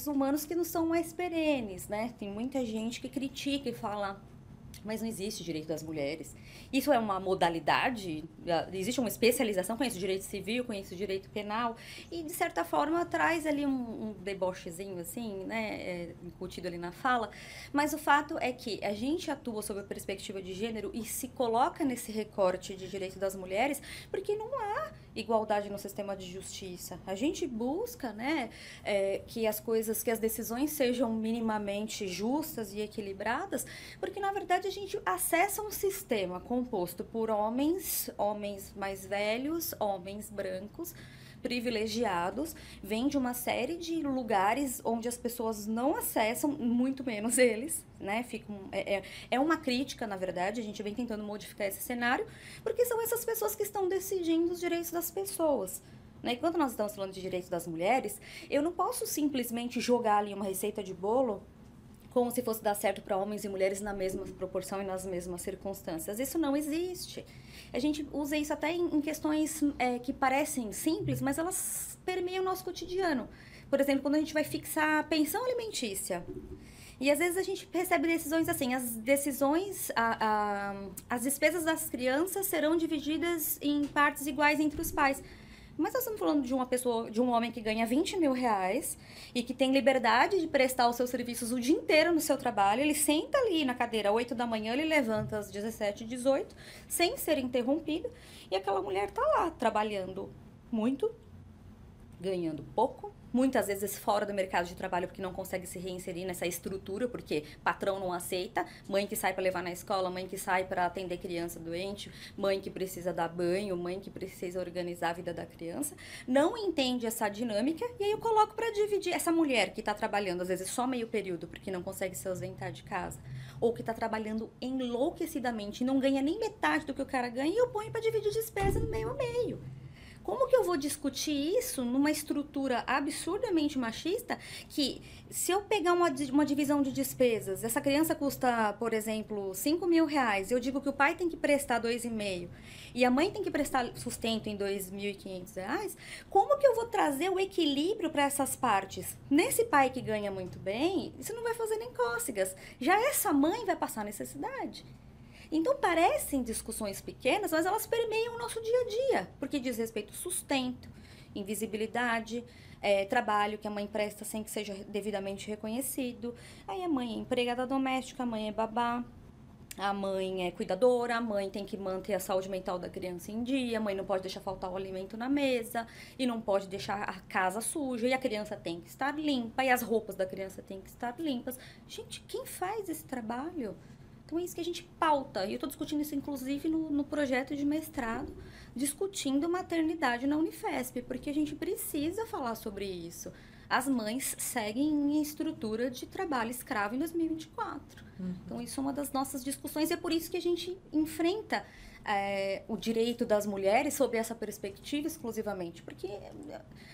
direitos humanos que não são mais perenes, né? Tem muita gente que critica e fala, mas não existe direito das mulheres. Isso é uma modalidade, existe uma especialização, conheço direito civil, conheço direito penal, e de certa forma traz ali um debochezinho, assim, né, incutido ali na fala, mas o fato é que a gente atua sob a perspectiva de gênero e se coloca nesse recorte de direito das mulheres, porque não há igualdade no sistema de justiça. A gente busca, né, que as coisas, que as decisões sejam minimamente justas e equilibradas, porque na verdade a gente acessa um sistema composto por homens mais velhos, homens brancos, privilegiados, vem de uma série de lugares onde as pessoas não acessam, muito menos eles, né? É uma crítica, na verdade, a gente vem tentando modificar esse cenário, porque são essas pessoas que estão decidindo os direitos das pessoas. Né? E quando nós estamos falando de direitos das mulheres, eu não posso simplesmente jogar ali uma receita de bolo como se fosse dar certo para homens e mulheres na mesma proporção e nas mesmas circunstâncias. Isso não existe. A gente usa isso até em questões que parecem simples, mas elas permeiam o nosso cotidiano. Por exemplo, quando a gente vai fixar a pensão alimentícia. E às vezes a gente recebe decisões assim, as despesas das crianças serão divididas em partes iguais entre os pais. Mas nós estamos falando de uma pessoa, de um homem que ganha 20 mil reais e que tem liberdade de prestar os seus serviços o dia inteiro no seu trabalho. Ele senta ali na cadeira às 8 da manhã, ele levanta às 17, 18, sem ser interrompido. E aquela mulher está lá trabalhando muito, ganhando pouco, muitas vezes fora do mercado de trabalho porque não consegue se reinserir nessa estrutura, porque patrão não aceita, mãe que sai para levar na escola, mãe que sai para atender criança doente, mãe que precisa dar banho, mãe que precisa organizar a vida da criança, não entende essa dinâmica, e aí eu coloco para dividir essa mulher que está trabalhando, às vezes só meio período, porque não consegue se ausentar de casa, ou que está trabalhando enlouquecidamente e não ganha nem metade do que o cara ganha, e eu ponho para dividir despesa no meio a meio. Como que eu vou discutir isso numa estrutura absurdamente machista que, se eu pegar uma divisão de despesas, essa criança custa, por exemplo, 5 mil reais, eu digo que o pai tem que prestar 2,5 e a mãe tem que prestar sustento em 2.500 reais, como que eu vou trazer o equilíbrio para essas partes? Nesse pai que ganha muito bem, isso não vai fazer nem cócegas. Já essa mãe vai passar necessidade. Então, parecem discussões pequenas, mas elas permeiam o nosso dia a dia, porque diz respeito ao sustento, invisibilidade, trabalho que a mãe presta sem que seja devidamente reconhecido. Aí a mãe é empregada doméstica, a mãe é babá, a mãe é cuidadora, a mãe tem que manter a saúde mental da criança em dia, a mãe não pode deixar faltar o alimento na mesa, e não pode deixar a casa suja, e a criança tem que estar limpa, e as roupas da criança têm que estar limpas. Gente, quem faz esse trabalho? Então, é isso que a gente pauta. E eu estou discutindo isso, inclusive, no projeto de mestrado, discutindo maternidade na Unifesp, porque a gente precisa falar sobre isso. As mães seguem em estrutura de trabalho escravo em 2024. Então, isso é uma das nossas discussões e é por isso que a gente enfrenta o direito das mulheres sob essa perspectiva exclusivamente, porque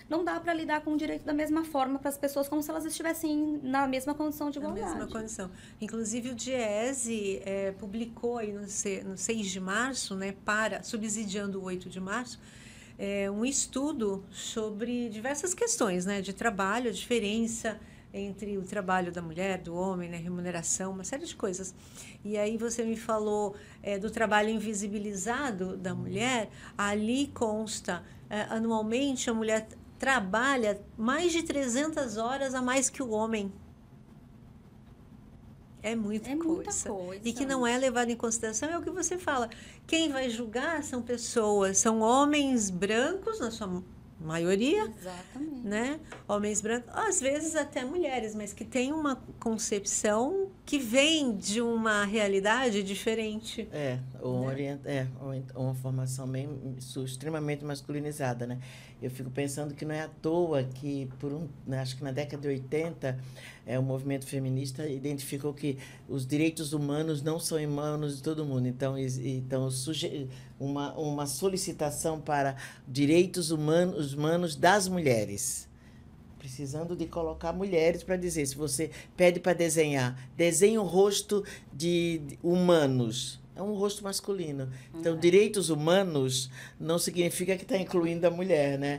não dá para lidar com o direito da mesma forma para as pessoas como se elas estivessem na mesma condição de igualdade. Na mesma condição. Inclusive o Diese publicou aí no 6 de março, né, subsidiando o 8 de março, um estudo sobre diversas questões, né, de trabalho, a diferença entre o trabalho da mulher, do homem, né, remuneração, uma série de coisas. E aí você me falou do trabalho invisibilizado da mulher. Ali consta, anualmente a mulher trabalha mais de 300 horas a mais que o homem. É muita coisa. E que não é levado em consideração é o que você fala. Quem vai julgar são pessoas, são homens brancos, na sua maioria, exatamente, né? Homens brancos, às vezes até mulheres, mas que têm uma concepção que vem de uma realidade diferente. Uma formação extremamente masculinizada, né? Eu fico pensando que não é à toa que, acho que na década de 80, o movimento feminista identificou que os direitos humanos não são humanos de todo mundo. Então uma solicitação para direitos humanos das mulheres, precisando de colocar mulheres para dizer, se você pede para desenhe o rosto de humanos, é um rosto masculino. Então, direitos humanos não significa que está incluindo a mulher, né?